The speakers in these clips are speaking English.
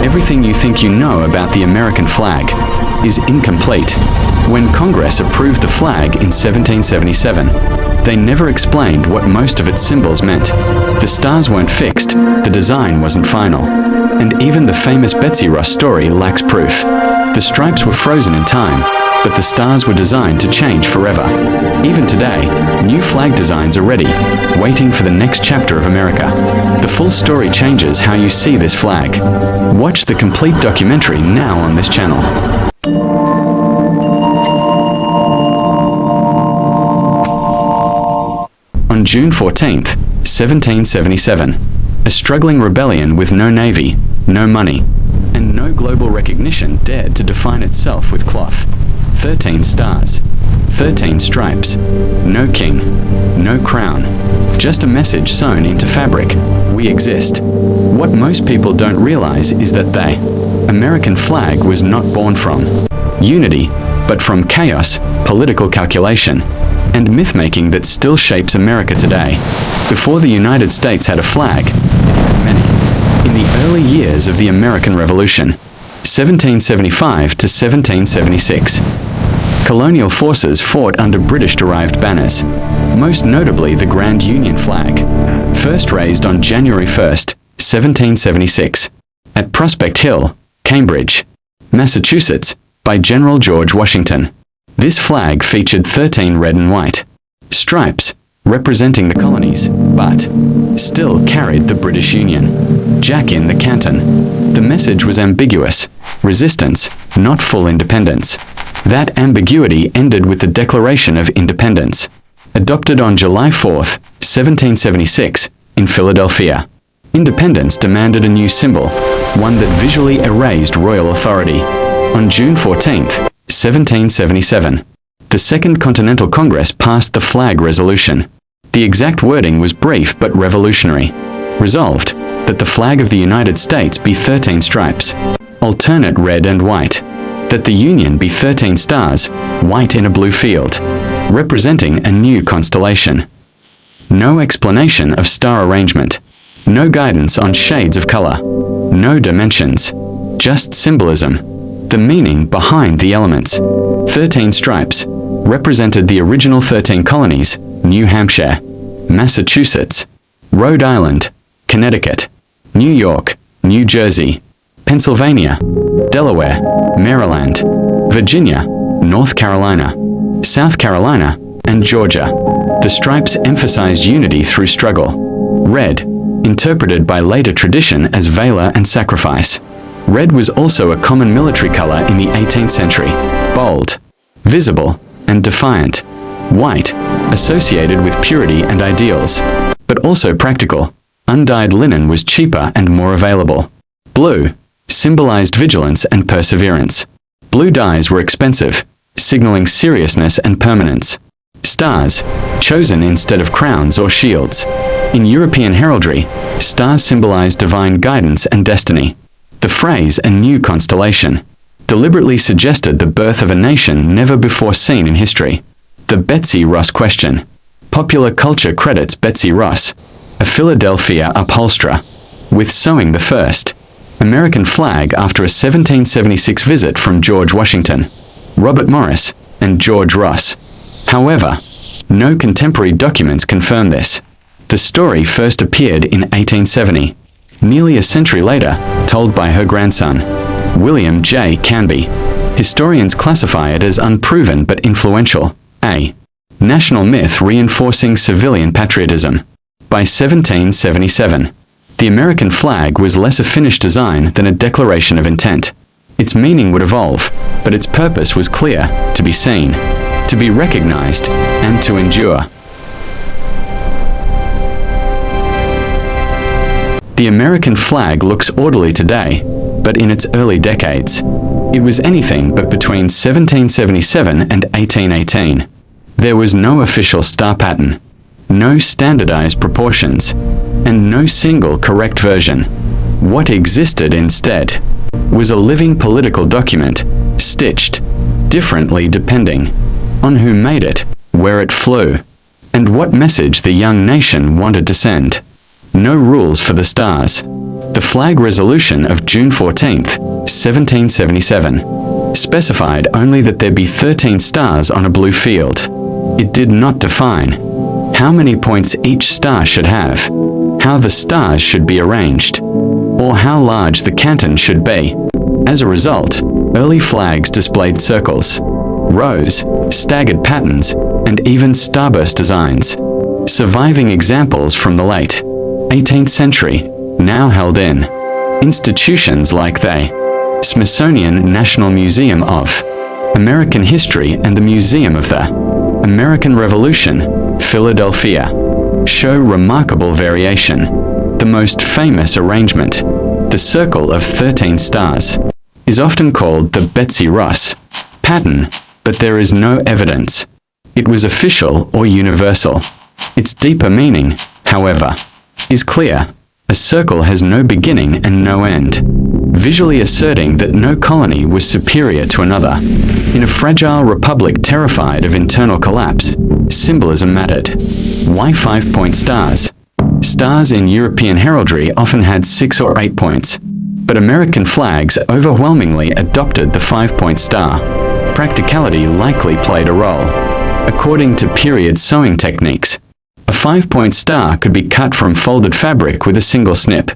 Everything you think you know about the American flag is incomplete. When Congress approved the flag in 1777, they never explained what most of its symbols meant. The stars weren't fixed, the design wasn't final, and even the famous Betsy Ross story lacks proof. The stripes were frozen in time, but the stars were designed to change forever. Even today, new flag designs are ready, waiting for the next chapter of America. The full story changes how you see this flag. Watch the complete documentary now on this channel. On June 14, 1777, a struggling rebellion with no navy, no money, and no global recognition dared to define itself with cloth. 13 stars, 13 stripes, no king, no crown, just a message sewn into fabric: we exist. What most people don't realize is that the American flag was not born from unity, but from chaos, political calculation, and myth-making that still shapes America today. Before the United States had a flag, it had many. In the early years of the American Revolution, 1775 to 1776, colonial forces fought under British-derived banners, most notably the Grand Union flag, first raised on January 1, 1776, at Prospect Hill, Cambridge, Massachusetts, by General George Washington. This flag featured 13 red and white stripes, representing the colonies, but still carried the British Union Jack in the canton. The message was ambiguous: resistance, not full independence. That ambiguity ended with the Declaration of Independence, adopted on July 4, 1776, in Philadelphia. Independence demanded a new symbol, one that visually erased royal authority. On June 14, 1777, the Second Continental Congress passed the Flag Resolution. The exact wording was brief but revolutionary. Resolved that the flag of the United States be 13 stripes, alternate red and white, that the Union be 13 stars, white in a blue field, representing a new constellation. No explanation of star arrangement, no guidance on shades of color, no dimensions, just symbolism, the meaning behind the elements. 13 stripes represented the original 13 colonies: New Hampshire, Massachusetts, Rhode Island, Connecticut, New York, New Jersey, Pennsylvania, Delaware, Maryland, Virginia, North Carolina, South Carolina, and Georgia. The stripes emphasized unity through struggle. Red, interpreted by later tradition as valor and sacrifice. Red was also a common military color in the 18th century, bold, visible, and defiant. White, associated with purity and ideals, but also practical. Undyed linen was cheaper and more available. Blue symbolized vigilance and perseverance. Blue dyes were expensive, signaling seriousness and permanence. Stars, chosen instead of crowns or shields. In European heraldry, stars symbolized divine guidance and destiny. The phrase "a new constellation" deliberately suggested the birth of a nation never before seen in history. The Betsy Ross question. Popular culture credits Betsy Ross, a Philadelphia upholsterer, with sewing the first American flag after a 1776 visit from George Washington, Robert Morris, and George Ross. However, no contemporary documents confirm this. The story first appeared in 1870, nearly a century later, told by her grandson, William J. Canby. Historians classify it as unproven but influential. A national myth reinforcing civilian patriotism. By 1777, the American flag was less a finished design than a declaration of intent. Its meaning would evolve, but its purpose was clear: to be seen, to be recognized, and to endure. The American flag looks orderly today, but in its early decades, it was anything but between 1777 and 1818. There was no official star pattern, no standardized proportions, and no single correct version. What existed instead was a living political document, stitched differently depending on who made it, where it flew, and what message the young nation wanted to send. No rules for the stars, The flag resolution of June 14, 1777, specified only that there be 13 stars on a blue field. It did not define how many points each star should have, how the stars should be arranged, or how large the canton should be. As a result, early flags displayed circles, rows, staggered patterns, and even starburst designs. Surviving examples from the late 18th century, now held in institutions like the Smithsonian National Museum of American History and the Museum of the American Revolution, Philadelphia, show remarkable variation. The most famous arrangement, the Circle of 13 Stars, is often called the Betsy Ross pattern, but there is no evidence it was official or universal. Its deeper meaning, however, is clear. A circle has no beginning and no end, visually asserting that no colony was superior to another. In a fragile republic terrified of internal collapse, symbolism mattered. Why 5-point stars? Stars in European heraldry often had 6 or 8 points, but American flags overwhelmingly adopted the 5-point star. Practicality likely played a role. According to period sewing techniques, a 5-point star could be cut from folded fabric with a single snip,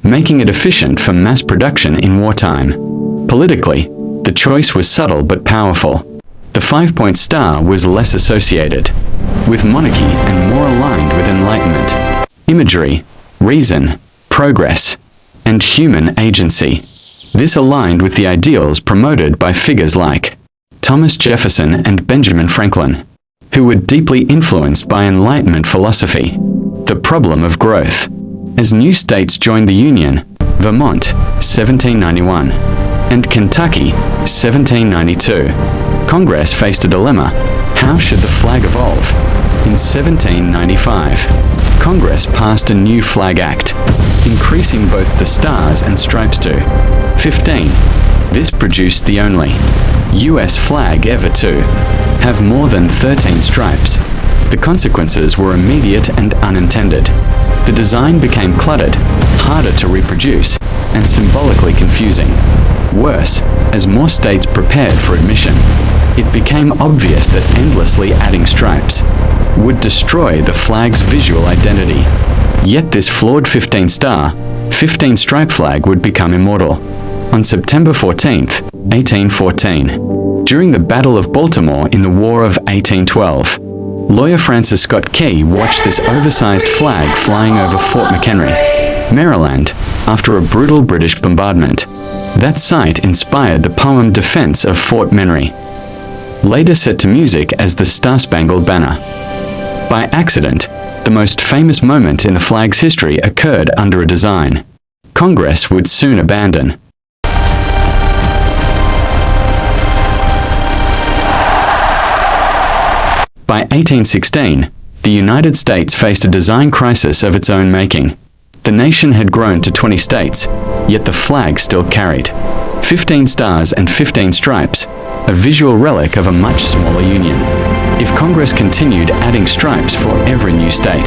making it efficient for mass production in wartime. Politically, the choice was subtle but powerful. The 5-point star was less associated with monarchy and more aligned with enlightenment, imagery, reason, progress, and human agency. This aligned with the ideals promoted by figures like Thomas Jefferson and Benjamin Franklin, who were deeply influenced by Enlightenment philosophy. The problem of growth. As new states joined the Union, Vermont, 1791, and Kentucky, 1792, Congress faced a dilemma. How should the flag evolve? In 1795, Congress passed a new Flag Act, increasing both the stars and stripes to 15. This produced the only U.S. flag ever to have more than 13 stripes. The consequences were immediate and unintended. The design became cluttered, harder to reproduce, and symbolically confusing. Worse, as more states prepared for admission, it became obvious that endlessly adding stripes would destroy the flag's visual identity. Yet this flawed 15-star, 15-stripe flag would become immortal. On September 14, 1814, during the Battle of Baltimore in the War of 1812, lawyer Francis Scott Key watched this oversized flag flying over Fort McHenry, Maryland, after a brutal British bombardment. That sight inspired the poem Defense of Fort McHenry, later set to music as the Star-Spangled Banner. By accident, the most famous moment in the flag's history occurred under a design Congress would soon abandon. By 1816, the United States faced a design crisis of its own making. The nation had grown to 20 states, yet the flag still carried 15 stars and 15 stripes, a visual relic of a much smaller union. If Congress continued adding stripes for every new state,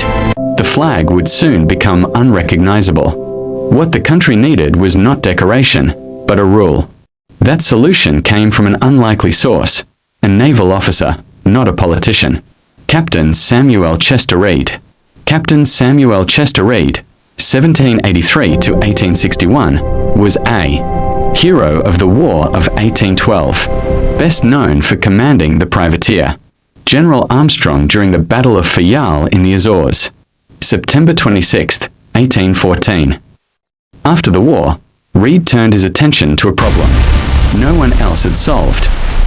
the flag would soon become unrecognizable. What the country needed was not decoration, but a rule. That solution came from an unlikely source, a naval officer, not a politician. Captain Samuel Chester Reed. Captain Samuel Chester Reed, 1783 to 1861, was a hero of the War of 1812, best known for commanding the privateer General Armstrong during the Battle of Fayal in the Azores, September 26, 1814. After the war, Reed turned his attention to a problem no one else had solved: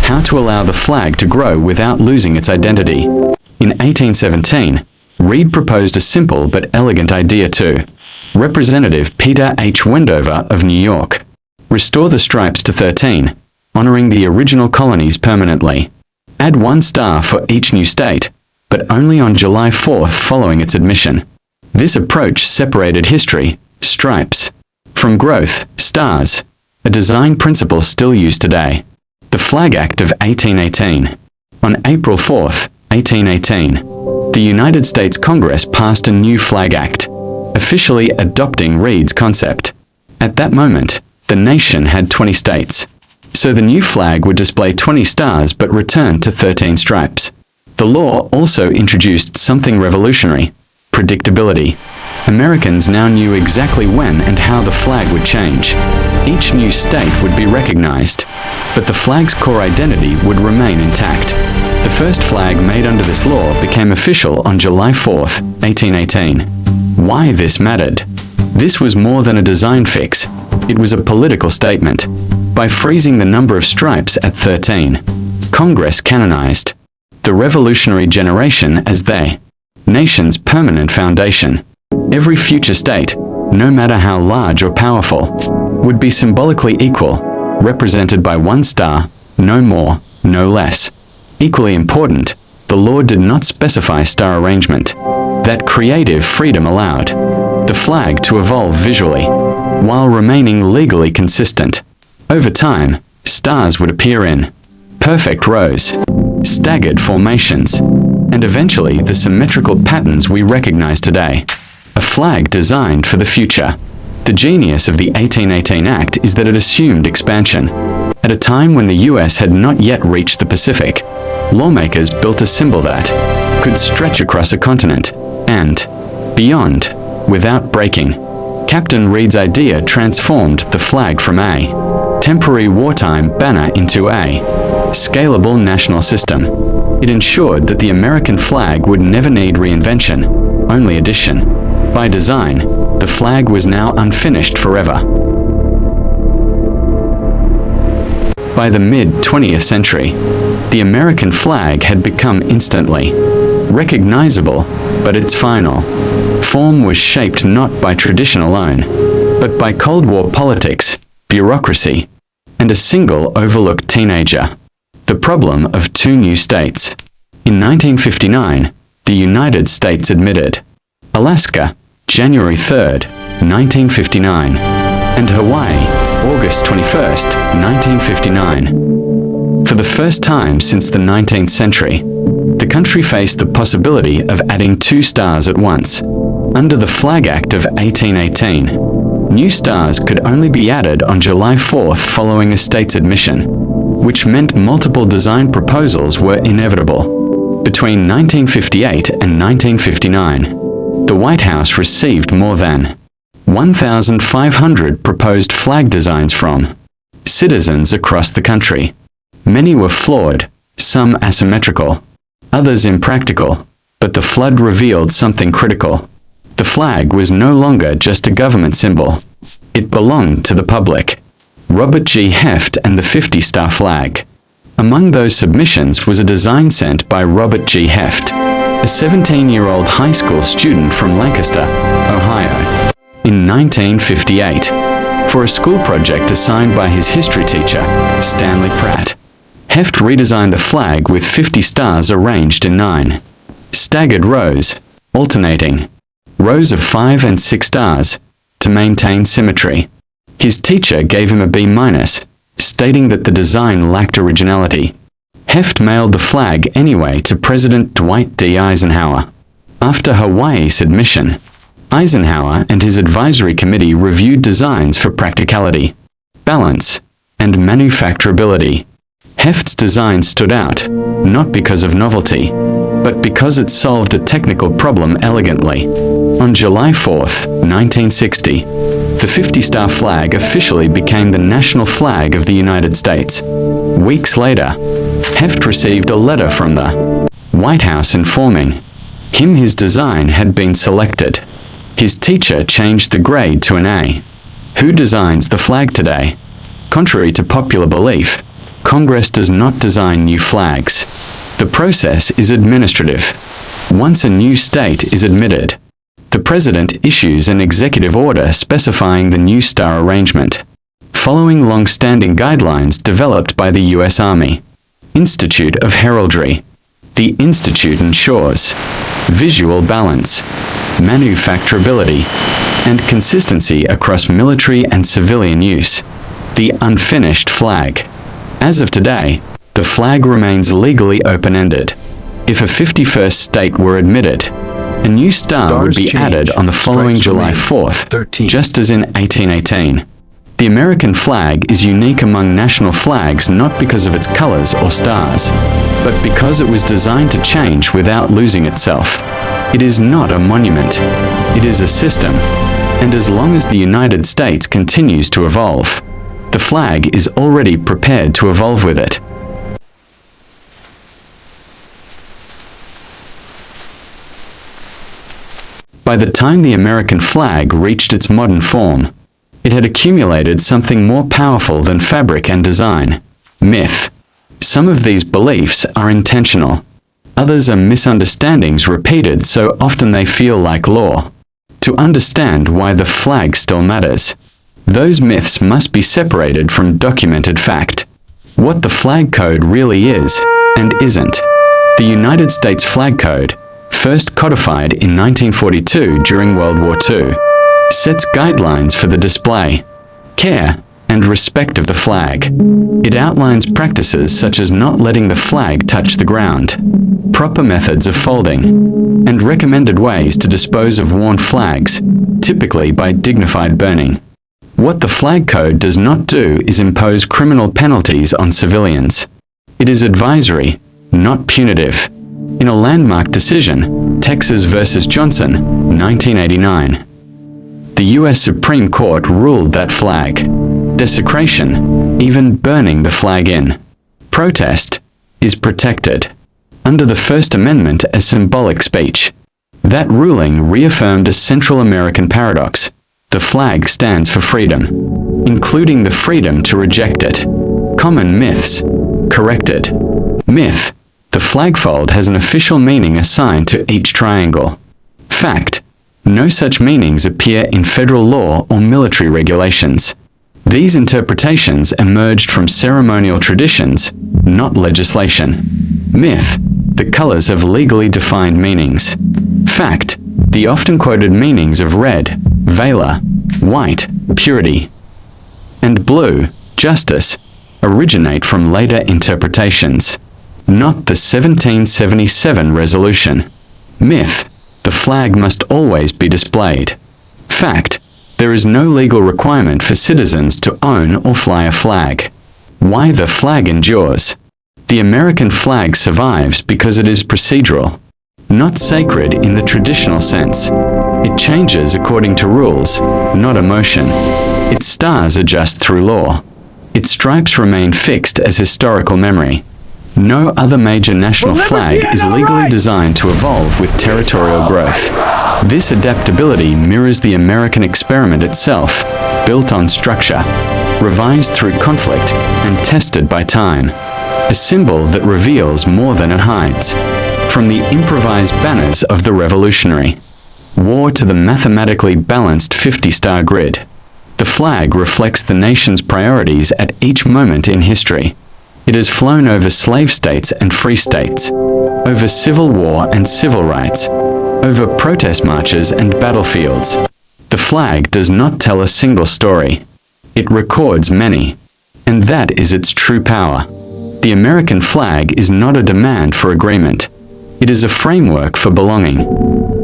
how to allow the flag to grow without losing its identity. In 1817, Reed proposed a simple but elegant idea to Representative Peter H. Wendover of New York: restore the stripes to 13, honoring the original colonies permanently. Add 1 star for each new state, but only on July 4th following its admission. This approach separated history, stripes, from growth, stars, a design principle still used today. The Flag Act of 1818. On April 4, 1818, the United States Congress passed a new Flag Act, officially adopting Reed's concept. At that moment, the nation had 20 states. So the new flag would display 20 stars but return to 13 stripes. The law also introduced something revolutionary: predictability. Americans now knew exactly when and how the flag would change. Each new state would be recognized, but the flag's core identity would remain intact. The first flag made under this law became official on July 4, 1818. Why this mattered? This was more than a design fix. It was a political statement. By freezing the number of stripes at 13, Congress canonized the revolutionary generation as the nation's permanent foundation. Every future state, no matter how large or powerful, would be symbolically equal, represented by one star, no more, no less. Equally important, the law did not specify star arrangement. That creative freedom allowed the flag to evolve visually, while remaining legally consistent. Over time, stars would appear in perfect rows, staggered formations, and eventually the symmetrical patterns we recognize today. A flag designed for the future. The genius of the 1818 Act is that it assumed expansion. At a time when the US had not yet reached the Pacific, lawmakers built a symbol that could stretch across a continent and beyond without breaking. Captain Reed's idea transformed the flag from a temporary wartime banner into a scalable national system. It ensured that the American flag would never need reinvention, only addition. By design, the flag was now unfinished forever. By the mid-20th century, the American flag had become instantly recognizable, but its final form was shaped not by tradition alone, but by Cold War politics, bureaucracy, and a single overlooked teenager. The problem of two new states. In 1959, the United States admitted Alaska, January 3, 1959, and Hawaii, August 21, 1959. For the first time since the 19th century, the country faced the possibility of adding two stars at once. Under the Flag Act of 1818, new stars could only be added on July 4 following a state's admission, which meant multiple design proposals were inevitable. Between 1958 and 1959, the White House received more than 1,500 proposed flag designs from citizens across the country. Many were flawed, some asymmetrical, others impractical, but the flood revealed something critical. The flag was no longer just a government symbol. It belonged to the public. Robert G. Heft and the 50-star flag. Among those submissions was a design sent by Robert G. Heft, a 17-year-old high school student from Lancaster, Ohio, in 1958, for a school project assigned by his history teacher, Stanley Pratt. Heft redesigned the flag with 50 stars arranged in 9 staggered rows, alternating rows of 5 and 6 stars, to maintain symmetry. His teacher gave him a B-, stating that the design lacked originality. Heft mailed the flag anyway to President Dwight D. Eisenhower. After Hawaii's submission, Eisenhower and his advisory committee reviewed designs for practicality, balance, and manufacturability. Heft's design stood out, not because of novelty, but because it solved a technical problem elegantly. On July 4, 1960, the 50-star flag officially became the national flag of the United States. Weeks later, Heft received a letter from the White House informing him his design had been selected. His teacher changed the grade to an A. Who designs the flag today? Contrary to popular belief, Congress does not design new flags. The process is administrative. Once a new state is admitted, the President issues an executive order specifying the new star arrangement, following long-standing guidelines developed by the U.S. Army. Institute of Heraldry. The Institute ensures visual balance, manufacturability, and consistency across military and civilian use. The unfinished flag. As of today, the flag remains legally open-ended. If a 51st state were admitted, a new star would be added on the following July 4th, just as in 1818. The American flag is unique among national flags not because of its colors or stars, but because it was designed to change without losing itself. It is not a monument. It is a system. And as long as the United States continues to evolve, the flag is already prepared to evolve with it. By the time the American flag reached its modern form, it had accumulated something more powerful than fabric and design: myth. Some of these beliefs are intentional. Others are misunderstandings repeated so often they feel like law. To understand why the flag still matters, those myths must be separated from documented fact. What the flag code really is and isn't. The United States Flag Code, first codified in 1942 during World War II, sets guidelines for the display, care, and respect of the flag. It outlines practices such as not letting the flag touch the ground, proper methods of folding, and recommended ways to dispose of worn flags, typically by dignified burning. What the flag code does not do is impose criminal penalties on civilians. It is advisory, not punitive. In a landmark decision, Texas versus Johnson, 1989, the U.S. Supreme Court ruled that flag desecration, even burning the flag in protest, is protected under the First Amendment as symbolic speech. That ruling reaffirmed a Central American paradox. The flag stands for freedom, including the freedom to reject it. Common myths. Corrected. Myth. The flagfold has an official meaning assigned to each triangle. Fact. No such meanings appear in federal law or military regulations. These interpretations emerged from ceremonial traditions, not legislation. Myth. The colors have legally defined meanings. Fact. The often quoted meanings of red, valor, white, purity, and blue, justice, originate from later interpretations, not the 1777 resolution. Myth. The flag must always be displayed. Fact. There is no legal requirement for citizens to own or fly a flag. Why the flag endures. The American flag survives because it is procedural, not sacred in the traditional sense. It changes according to rules, not emotion. Its stars adjust through law. Its stripes remain fixed as historical memory. No other major national flag is legally designed to evolve with territorial growth. This adaptability mirrors the American experiment itself, built on structure, revised through conflict, and tested by time. A symbol that reveals more than it hides. From the improvised banners of the Revolutionary War to the mathematically balanced 50-star grid, the flag reflects the nation's priorities at each moment in history. It has flown over slave states and free states, over civil war and civil rights, over protest marches and battlefields. The flag does not tell a single story. It records many. And that is its true power. The American flag is not a demand for agreement. It is a framework for belonging.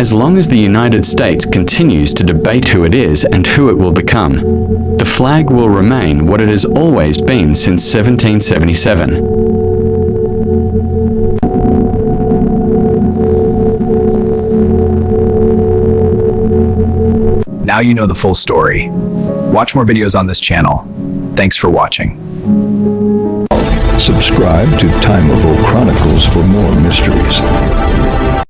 As long as the United States continues to debate who it is and who it will become, the flag will remain what it has always been since 1777. Now you know the full story. Watch more videos on this channel. Thanks for watching. Subscribe to Time of Old Chronicles for more mysteries.